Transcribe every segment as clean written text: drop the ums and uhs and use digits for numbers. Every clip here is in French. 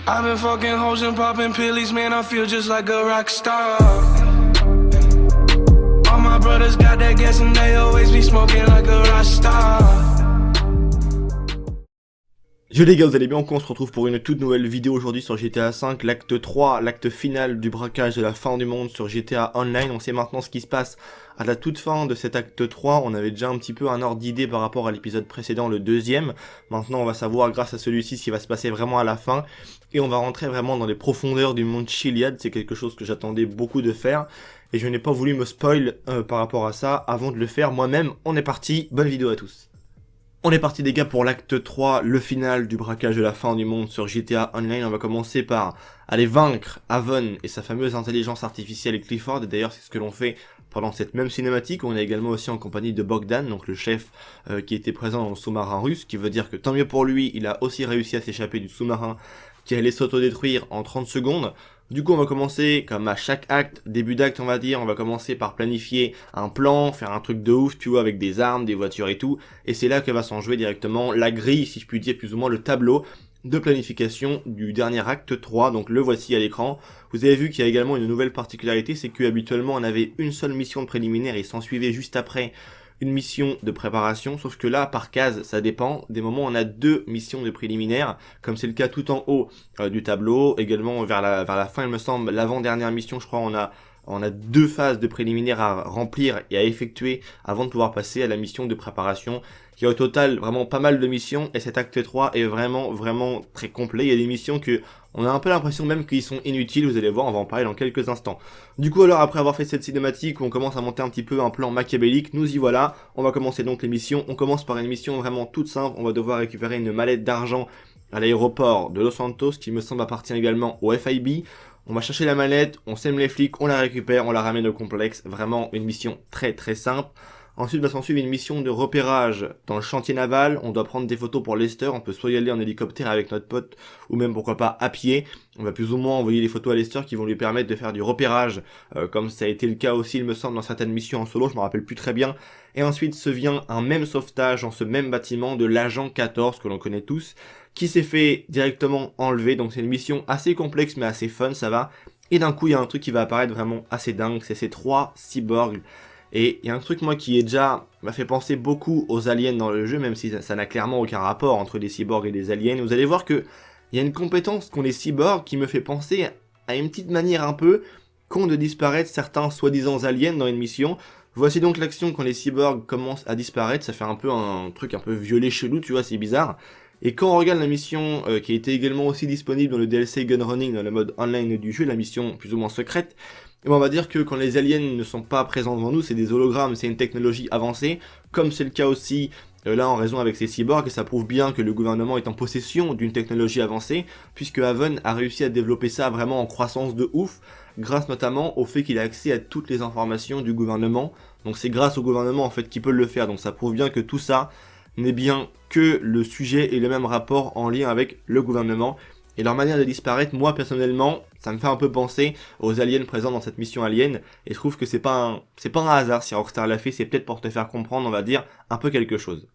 I've been fucking hoes and popping pillies, man, I feel just like a rock star. All my brothers got that gas and they always be smoking like a rock star. Yo les gars, vous allez bien? On se retrouve pour une toute nouvelle vidéo aujourd'hui sur GTA V, l'acte 3, l'acte final du braquage de la fin du monde sur GTA Online. On sait maintenant ce qui se passe à la toute fin de cet acte 3. On avait déjà un petit peu un ordre d'idée par rapport à l'épisode précédent, le deuxième. Maintenant on va savoir grâce à celui-ci ce qui va se passer vraiment à la fin. Et on va rentrer vraiment dans les profondeurs du monde Chiliad. C'est quelque chose que j'attendais beaucoup de faire. Et je n'ai pas voulu me spoil par rapport à ça avant de le faire moi-même. On est parti, bonne vidéo à tous. On est parti les gars pour l'acte 3, le final du braquage de la fin du monde sur GTA Online. On va commencer par aller vaincre Avon et sa fameuse intelligence artificielle et Clifford. Et d'ailleurs c'est ce que l'on fait pendant cette même cinématique. On est également aussi en compagnie de Bogdan, donc le chef qui était présent dans le sous-marin russe. Ce qui veut dire que tant mieux pour lui, il a aussi réussi à s'échapper du sous-marin qui allait s'autodétruire en 30 secondes. Du coup on va commencer, comme à chaque acte, début d'acte on va dire, on va commencer par planifier un plan, faire un truc de ouf, tu vois, avec des armes, des voitures et tout, et c'est là que va s'en jouer directement la grille, si je puis dire, plus ou moins le tableau de planification du dernier acte 3, donc le voici à l'écran. Vous avez vu qu'il y a également une nouvelle particularité, c'est que habituellement on avait une seule mission de préliminaire et s'en suivait juste après une mission de préparation, sauf que là, par case, ça dépend. Des moments, on a deux missions de préliminaires, comme c'est le cas tout en haut du tableau. Également, vers la fin, il me semble, l'avant-dernière mission, je crois, on a deux phases de préliminaires à remplir et à effectuer avant de pouvoir passer à la mission de préparation. Il y a au total vraiment pas mal de missions et cet acte 3 est vraiment très complet. Il y a des missions que on a un peu l'impression même qu'ils sont inutiles, vous allez voir, on va en parler dans quelques instants. Du coup alors après avoir fait cette cinématique où on commence à monter un petit peu un plan machiavélique, nous y voilà, on va commencer donc les missions. On commence par une mission vraiment toute simple, on va devoir récupérer une mallette d'argent à l'aéroport de Los Santos qui me semble appartient également au FIB. On va chercher la mallette, on sème les flics, on la récupère, on la ramène au complexe, vraiment une mission très simple. Ensuite va s'en suivre une mission de repérage dans le chantier naval. On doit prendre des photos pour Lester. On peut soit y aller en hélicoptère avec notre pote ou même pourquoi pas à pied. On va plus ou moins envoyer des photos à Lester qui vont lui permettre de faire du repérage comme ça a été le cas aussi il me semble dans certaines missions en solo, je me rappelle plus très bien. Et ensuite se vient un même sauvetage dans ce même bâtiment de l'agent 14 que l'on connaît tous qui s'est fait directement enlever. Donc c'est une mission assez complexe mais assez fun, ça va. Et d'un coup il y a un truc qui va apparaître vraiment assez dingue, c'est ces trois cyborgs. Et il y a un truc moi qui m'a fait penser beaucoup aux aliens dans le jeu, même si ça n'a clairement aucun rapport entre les cyborgs et les aliens. Vous allez voir que il y a une compétence qu'ont les cyborgs qui me fait penser à une petite manière un peu qu'ont de disparaître certains soi-disant aliens dans une mission. Voici donc l'action quand les cyborgs commencent à disparaître, ça fait un peu un truc un peu violet chelou, tu vois, c'est bizarre. Et quand on regarde la mission qui a été également aussi disponible dans le DLC Gun Running, dans le mode online du jeu, la mission plus ou moins secrète, et on va dire que quand les aliens ne sont pas présents devant nous, c'est des hologrammes, c'est une technologie avancée, comme c'est le cas aussi là en raison avec ces cyborgs, et ça prouve bien que le gouvernement est en possession d'une technologie avancée, puisque Avon a réussi à développer ça vraiment en croissance de ouf, grâce notamment au fait qu'il a accès à toutes les informations du gouvernement. Donc c'est grâce au gouvernement en fait qu'il peut le faire, donc ça prouve bien que tout ça n'est bien que le sujet et le même rapport en lien avec le gouvernement. Et leur manière de disparaître, moi personnellement, ça me fait un peu penser aux aliens présents dans cette mission alien. Et je trouve que c'est pas un hasard si Rockstar l'a fait, c'est peut-être pour te faire comprendre, on va dire, un peu quelque chose.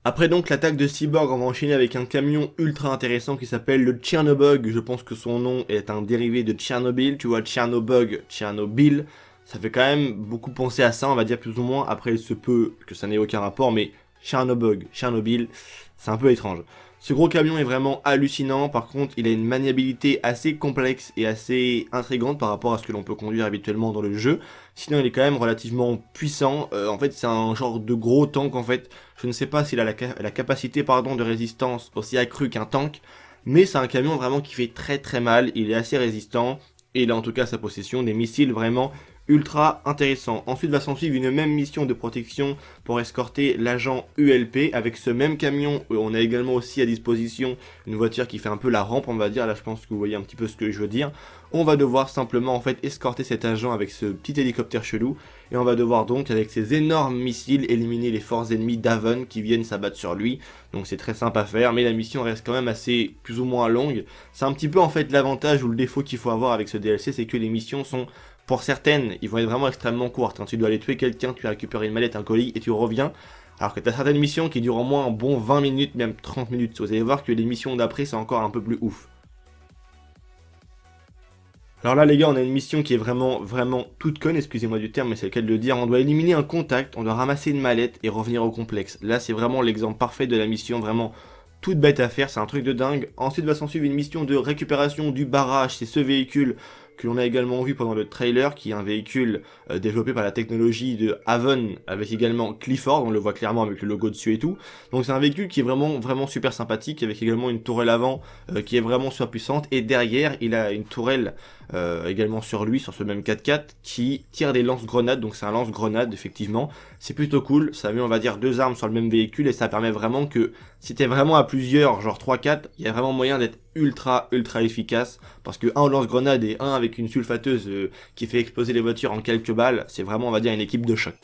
Après donc l'attaque de Cyborg, on va enchaîner avec un camion ultra intéressant qui s'appelle le Chernobog. Je pense que son nom est un dérivé de Tchernobyl, tu vois, Chernobog, Tchernobyl. Ça fait quand même beaucoup penser à ça, on va dire plus ou moins. Après il se peut que ça n'ait aucun rapport, mais Chernobog, Tchernobyl, c'est un peu étrange. Ce gros camion est vraiment hallucinant, par contre il a une maniabilité assez complexe et assez intrigante par rapport à ce que l'on peut conduire habituellement dans le jeu. Sinon il est quand même relativement puissant, en fait c'est un genre de gros tank en fait. Je ne sais pas s'il a la capacité de résistance aussi accrue qu'un tank, mais c'est un camion vraiment qui fait très mal, il est assez résistant, et il a en tout cas à sa possession des missiles vraiment ultra intéressant. Ensuite va s'en suivre une même mission de protection pour escorter l'agent ULP avec ce même camion. On a également aussi à disposition une voiture qui fait un peu la rampe, on va dire. Là je pense que vous voyez un petit peu ce que je veux dire. On va devoir simplement en fait escorter cet agent avec ce petit hélicoptère chelou et on va devoir donc avec ces énormes missiles éliminer les forces ennemies d'Avon qui viennent s'abattre sur lui. Donc c'est très simple à faire, mais la mission reste quand même assez plus ou moins longue. C'est un petit peu en fait l'avantage ou le défaut qu'il faut avoir avec ce DLC, c'est que les missions sont pour certaines, ils vont être vraiment extrêmement courtes. Tu dois aller tuer quelqu'un, tu vas récupérer une mallette, un colis et tu reviens. Alors que tu as certaines missions qui durent au moins un bon 20 minutes, même 30 minutes. Vous allez voir que les missions d'après, c'est encore un peu plus ouf. Alors là les gars, on a une mission qui est vraiment toute conne, excusez-moi du terme mais c'est le cas de le dire. On doit éliminer un contact, on doit ramasser une mallette et revenir au complexe. Là c'est vraiment l'exemple parfait de la mission, vraiment toute bête à faire, c'est un truc de dingue. Ensuite va s'en suivre une mission de récupération du barrage, c'est ce véhicule que l'on a également vu pendant le trailer, qui est un véhicule développé par la technologie de Haven, avec également Clifford, on le voit clairement avec le logo dessus et tout. Donc c'est un véhicule qui est vraiment super sympathique, avec également une tourelle avant qui est vraiment surpuissante, et derrière il a une tourelle également sur lui, sur ce même 4x4, qui tire des lance-grenades, donc c'est un lance-grenade effectivement, c'est plutôt cool, ça met on va dire deux armes sur le même véhicule, et ça permet vraiment que, si t'es vraiment à plusieurs, genre 3-4, il y a vraiment moyen d'être ultra efficace, parce que un au lance-grenade et un avec une sulfateuse qui fait exploser les voitures en quelques balles, c'est vraiment on va dire une équipe de choc.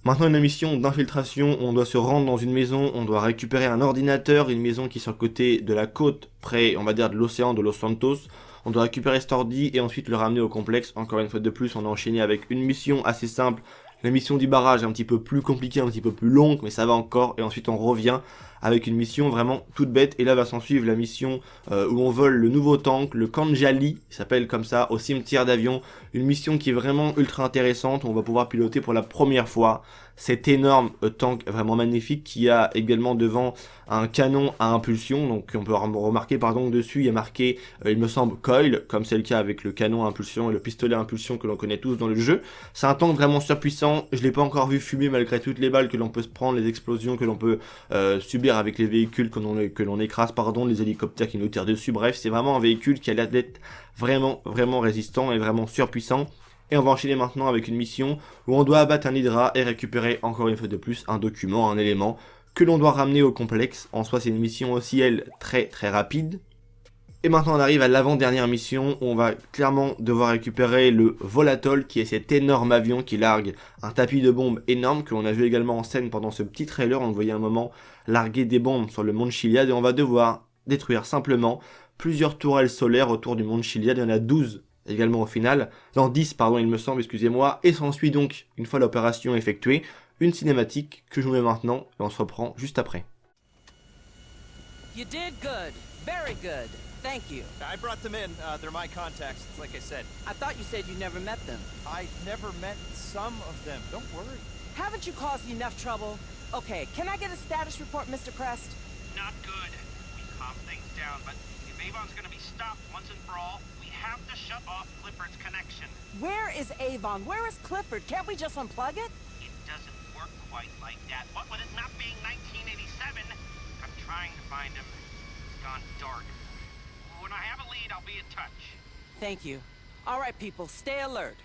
Maintenant une mission d'infiltration, on doit se rendre dans une maison, on doit récupérer un ordinateur, une maison qui est sur le côté de la côte, près on va dire de l'océan de Los Santos. On doit récupérer cet ordi et ensuite le ramener au complexe. Encore une fois de plus, on a enchaîné avec une mission assez simple. La mission du barrage est un petit peu plus compliquée, un petit peu plus longue, mais ça va encore. Et ensuite on revient avec une mission vraiment toute bête. Et là va s'en suivre la mission où on vole le nouveau tank, le Kanjali, il s'appelle comme ça, au cimetière d'avions. Une mission qui est vraiment ultra intéressante. On va pouvoir piloter pour la première fois cet énorme tank vraiment magnifique qui a également devant un canon à impulsion. Donc on peut remarquer pardon dessus il y a marqué il me semble coil, comme c'est le cas avec le canon à impulsion et le pistolet à impulsion que l'on connaît tous dans le jeu. C'est un tank vraiment surpuissant, je l'ai pas encore vu fumer malgré toutes les balles que l'on peut se prendre, les explosions que l'on peut subir avec les véhicules que l'on écrase, pardon, les hélicoptères qui nous tirent dessus. Bref, c'est vraiment un véhicule qui a l'air d'être vraiment résistant et vraiment surpuissant. Et on va enchaîner maintenant avec une mission où on doit abattre un Hydra et récupérer encore une fois de plus un document, un élément que l'on doit ramener au complexe. En soi c'est une mission aussi elle très rapide. Et maintenant on arrive à l'avant-dernière mission où on va clairement devoir récupérer le Volatol qui est cet énorme avion qui largue un tapis de bombes énorme que l'on a vu également en scène pendant ce petit trailer. On le voyait un moment larguer des bombes sur le Mont Chiliad et on va devoir détruire simplement plusieurs tourelles solaires autour du Mont Chiliad. Il y en a 12 également au final, dans 10 pardon il me semble, excusez-moi, et s'ensuit donc, une fois l'opération effectuée, une cinématique que je vous mets maintenant et on se reprend juste après. You did good. Very good. Thank you. I brought them in. They're my contacts, like I said. I thought you said you never met them. I never met some of them. Don't worry. Haven't you caused enough trouble? Okay, can I get a status report, Mr. Crest? Not good. We calmed things down, but if Avon's gonna be stopped once and for all, we have to shut off Clifford's connection. Where is Avon? Where is Clifford? Can't we just unplug it? It doesn't work quite like that. What with it not being 1987, I'm trying to find him. It's gone dark. When I have a lead, I'll be in touch. Thank you. All right, people, stay alert.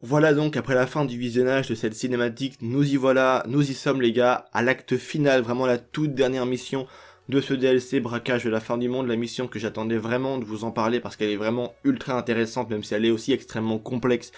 Voilà donc après la fin du visionnage de cette cinématique, nous y sommes les gars, à l'acte final, vraiment la toute dernière mission de ce DLC braquage de la fin du monde, la mission que j'attendais vraiment de vous en parler parce qu'elle est vraiment ultra intéressante même si elle est aussi extrêmement complexe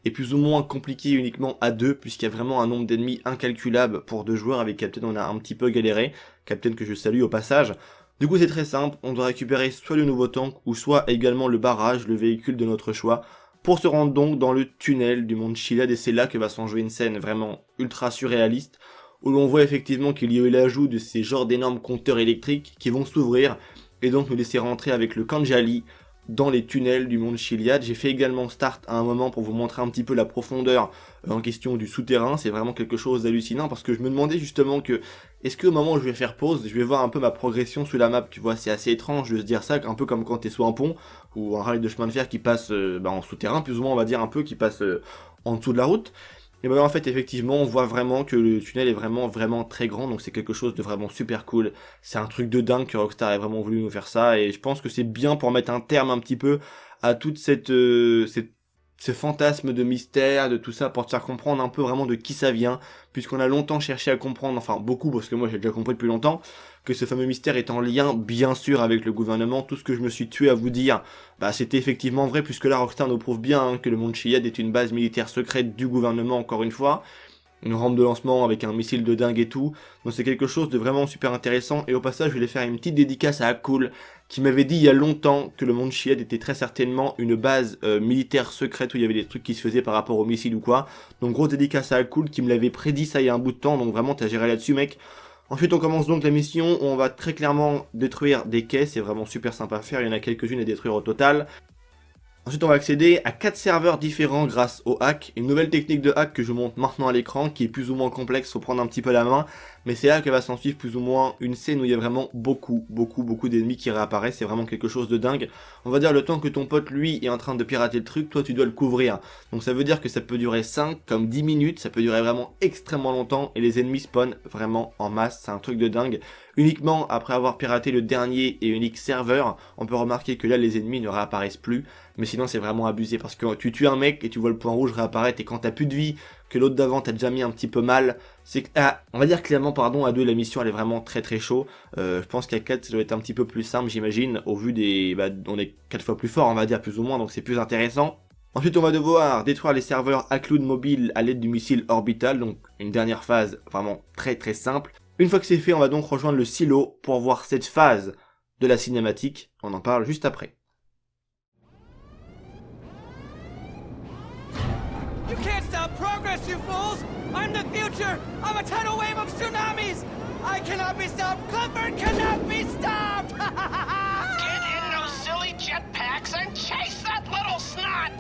et plus ou moins compliquée uniquement à deux puisqu'il y a vraiment un nombre d'ennemis incalculable pour 2 joueurs. Avec Captain on a un petit peu galéré, Captain que je salue au passage. Du coup c'est très simple, on doit récupérer soit le nouveau tank ou soit également le barrage, le véhicule de notre choix, pour se rendre donc dans le tunnel du Mont Chiliad, et c'est là que va s'en jouer une scène vraiment ultra surréaliste, où l'on voit effectivement qu'il y a eu l'ajout de ces genres d'énormes compteurs électriques qui vont s'ouvrir, et donc nous laisser rentrer avec le Kanjali dans les tunnels du Mont Chiliad. J'ai fait également start à un moment pour vous montrer un petit peu la profondeur en question du souterrain, c'est vraiment quelque chose d'hallucinant, parce que je me demandais justement que, est-ce qu'au moment où je vais faire pause, je vais voir un peu ma progression sous la map, tu vois, c'est assez étrange de se dire ça, un peu comme quand t'es sous un pont, ou un rail de chemin de fer qui passe en souterrain, plus ou moins on va dire un peu, qui passe en dessous de la route. Et ben en fait effectivement on voit vraiment que le tunnel est vraiment très grand, donc c'est quelque chose de vraiment super cool. C'est un truc de dingue que Rockstar ait vraiment voulu nous faire ça, et je pense que c'est bien pour mettre un terme un petit peu à toute ce fantasme de mystère, de tout ça, pour te faire comprendre un peu vraiment de qui ça vient, puisqu'on a longtemps cherché à comprendre, enfin beaucoup, parce que moi j'ai déjà compris depuis longtemps, que ce fameux mystère est en lien bien sûr avec le gouvernement. Tout ce que je me suis tué à vous dire, bah c'était effectivement vrai, puisque là Rockstar nous prouve bien que le Mont Chiliad est une base militaire secrète du gouvernement encore une fois, une rampe de lancement avec un missile de dingue et tout, donc c'est quelque chose de vraiment super intéressant. Et au passage je voulais faire une petite dédicace à Akul, qui m'avait dit il y a longtemps que le Mont Chiliad était très certainement une base militaire secrète où il y avait des trucs qui se faisaient par rapport aux missiles ou quoi. Donc grosse dédicace à Akul qui me l'avait prédit ça il y a un bout de temps, donc vraiment t'as géré là-dessus mec. Ensuite, on commence donc la mission où on va très clairement détruire des quais, c'est vraiment super sympa à faire, il y en a quelques-unes à détruire au total. Ensuite, on va accéder à 4 serveurs différents grâce au hack, une nouvelle technique de hack que je vous montre maintenant à l'écran, qui est plus ou moins complexe, faut prendre un petit peu la main, mais c'est là que va s'en suivre plus ou moins une scène où il y a vraiment beaucoup d'ennemis qui réapparaissent, c'est vraiment quelque chose de dingue. On va dire le temps que ton pote, lui, est en train de pirater le truc, toi tu dois le couvrir. Donc ça veut dire que ça peut durer 5 comme 10 minutes, ça peut durer vraiment extrêmement longtemps, et les ennemis spawnent vraiment en masse, c'est un truc de dingue. Uniquement après avoir piraté le dernier et unique serveur, on peut remarquer que là les ennemis ne réapparaissent plus, mais sinon c'est vraiment abusé parce que tu tues un mec et tu vois le point rouge réapparaître et quand t'as plus de vie, que l'autre d'avant t'as déjà mis un petit peu mal, c'est que, on va dire clairement pardon, à 2 la mission elle est vraiment très chaud, je pense qu'à 4 ça doit être un petit peu plus simple j'imagine, au vu des, on est 4 fois plus fort on va dire plus ou moins, donc c'est plus intéressant. Ensuite on va devoir détruire les serveurs iCloud mobile à l'aide du missile orbital, donc une dernière phase vraiment très simple. Une fois que c'est fait, on va donc rejoindre le silo pour voir cette phase de la cinématique. On en parle juste après. You can't stop progress, you fools! I'm the future! I'm a tidal wave of tsunamis! I cannot be stopped! Clifford cannot be stopped! Get in those silly jetpacks and chase that little snot!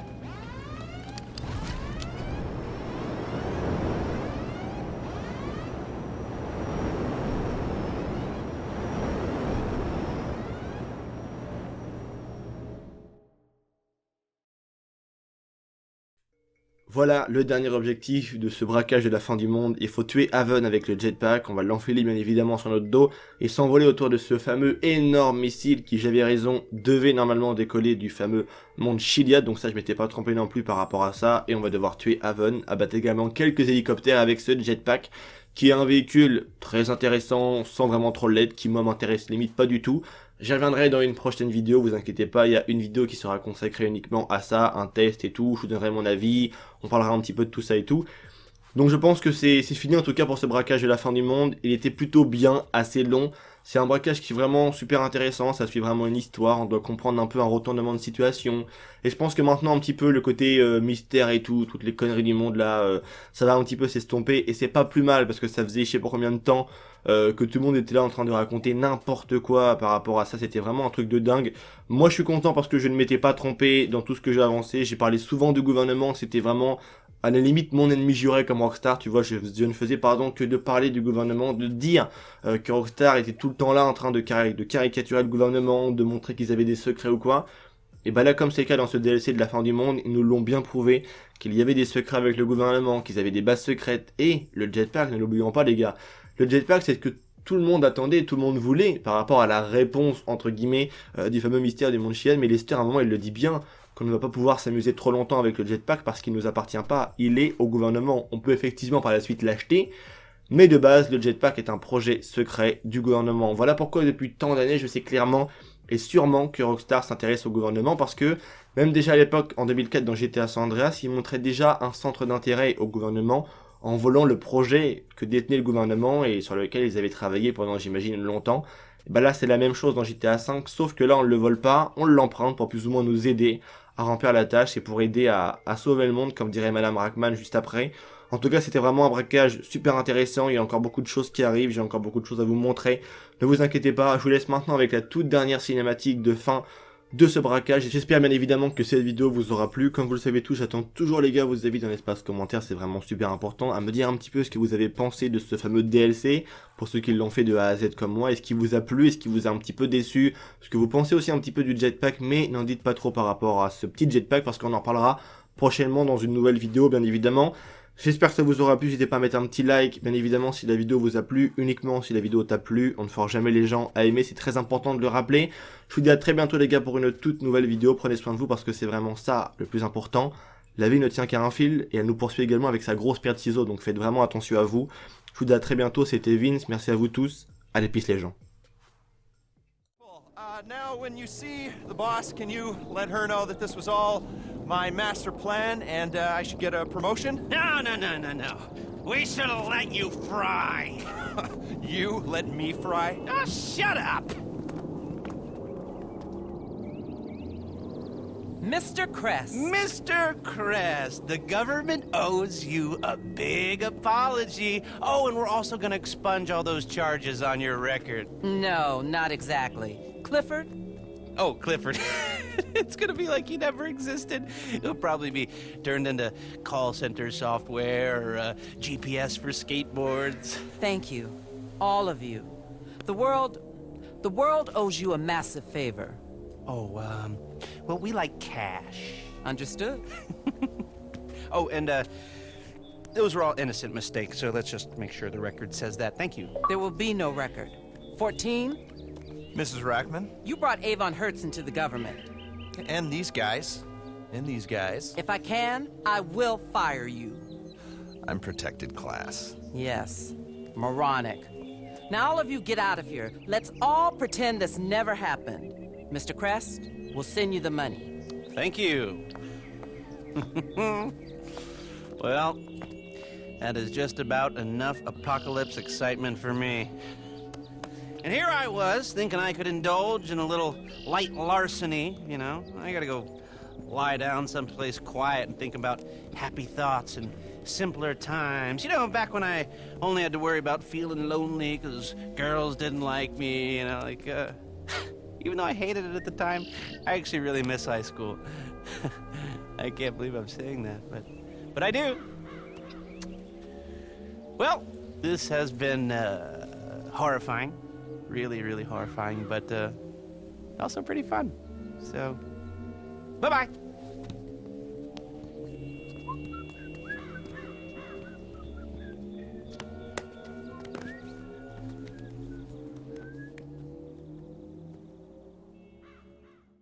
Voilà le dernier objectif de ce braquage de la fin du monde. Il faut tuer Haven avec le jetpack, on va l'enfiler bien évidemment sur notre dos et s'envoler autour de ce fameux énorme missile qui, j'avais raison, devait normalement décoller du fameux monde Chiliad. Donc ça je m'étais pas trompé non plus par rapport à ça. Et on va devoir tuer Haven, abattre également quelques hélicoptères avec ce jetpack qui est un véhicule très intéressant, sans vraiment trop l'aide, qui moi m'intéresse limite pas du tout. J'y reviendrai dans une prochaine vidéo, vous inquiétez pas, il y a une vidéo qui sera consacrée uniquement à ça, un test et tout, je vous donnerai mon avis, on parlera un petit peu de tout ça et tout. Donc je pense que c'est fini en tout cas pour ce braquage de la fin du monde, il était plutôt bien, assez long, c'est un braquage qui est vraiment super intéressant, ça suit vraiment une histoire, on doit comprendre un peu un retournement de situation, et je pense que maintenant un petit peu le côté mystère et tout, toutes les conneries du monde là, ça va un petit peu s'estomper, et c'est pas plus mal parce que ça faisait je sais pas combien de temps que tout le monde était là en train de raconter n'importe quoi par rapport à ça, c'était vraiment un truc de dingue. Moi je suis content parce que je ne m'étais pas trompé dans tout ce que j'ai avancé, j'ai parlé souvent du gouvernement, c'était vraiment à la limite mon ennemi juré comme Rockstar, tu vois, je ne faisais pardon que de parler du gouvernement, de dire que Rockstar était tout le temps là en train de caricaturer le gouvernement, de montrer qu'ils avaient des secrets ou quoi. Et bah là comme c'est le cas dans ce DLC de la fin du monde, ils nous l'ont bien prouvé, qu'il y avait des secrets avec le gouvernement, qu'ils avaient des bases secrètes, et le jetpack, ne l'oublions pas les gars, le jetpack c'est ce que tout le monde attendait, tout le monde voulait, par rapport à la réponse entre guillemets du fameux mystère du monde Chiliad, mais Lester à un moment il le dit bien, qu'on ne va pas pouvoir s'amuser trop longtemps avec le jetpack parce qu'il ne nous appartient pas, il est au gouvernement, on peut effectivement par la suite l'acheter, mais de base le jetpack est un projet secret du gouvernement. Voilà pourquoi depuis tant d'années je sais clairement et sûrement que Rockstar s'intéresse au gouvernement parce que même déjà à l'époque en 2004 dans GTA San Andreas, ils montraient déjà un centre d'intérêt au gouvernement en volant le projet que détenait le gouvernement et sur lequel ils avaient travaillé pendant j'imagine longtemps. Et bah là c'est la même chose dans GTA 5, sauf que là on ne le vole pas, on l'emprunte pour plus ou moins nous aider à remplir la tâche et pour aider à sauver le monde comme dirait Madame Rackman juste après. En tout cas c'était vraiment un braquage super intéressant, il y a encore beaucoup de choses qui arrivent, j'ai encore beaucoup de choses à vous montrer. Ne vous inquiétez pas, je vous laisse maintenant avec la toute dernière cinématique de fin de ce braquage. J'espère bien évidemment que cette vidéo vous aura plu. Comme vous le savez tous, j'attends toujours les gars vos avis dans l'espace commentaire, c'est vraiment super important. À me dire un petit peu ce que vous avez pensé de ce fameux DLC, pour ceux qui l'ont fait de A à Z comme moi. Est-ce qu'il vous a plu, est-ce qu'il vous a un petit peu déçu, ce que vous pensez aussi un petit peu du jetpack, mais n'en dites pas trop par rapport à ce petit jetpack parce qu'on en parlera prochainement dans une nouvelle vidéo bien évidemment. J'espère que ça vous aura plu, n'hésitez pas à mettre un petit like, bien évidemment si la vidéo vous a plu, uniquement si la vidéo t'a plu, on ne force jamais les gens à aimer, c'est très important de le rappeler. Je vous dis à très bientôt les gars pour une toute nouvelle vidéo, prenez soin de vous parce que c'est vraiment ça le plus important. La vie ne tient qu'à un fil et elle nous poursuit également avec sa grosse pierre de ciseaux, donc faites vraiment attention à vous. Je vous dis à très bientôt, c'était Vince, merci à vous tous, allez peace les gens. Now, when you see the boss, can you let her know that this was all my master plan and I should get a promotion? No. We should have let you fry. You let me fry? Oh, shut up. Mr. Crest. Mr. Crest, the government owes you a big apology. Oh, and we're also gonna expunge all those charges on your record. No, not exactly. Clifford? Oh, Clifford. It's gonna be like he never existed. He'll probably be turned into call center software or GPS for skateboards. Thank you. All of you. The world owes you a massive favor. Oh, well, we like cash. Understood? Oh, and, those were all innocent mistakes, so let's just make sure the record says that. Thank you. There will be no record. 14, Mrs. Rackman, you brought Avon Hertz into the government. and these guys, If I can, I will fire you. I'm protected class. Yes, moronic. Now all of you get out of here. Let's all pretend this never happened. Mr. Crest, we'll send you the money. Thank you. Well, that is just about enough apocalypse excitement for me. And here I was, thinking I could indulge in a little light larceny, you know. I gotta go lie down someplace quiet and think about happy thoughts and simpler times. You know, back when I only had to worry about feeling lonely because girls didn't like me, you know, like, even though I hated it at the time, I actually really miss high school. I can't believe I'm saying that, but I do. Well, this has been horrifying. Really, really horrifying, but also pretty fun. So, bye-bye.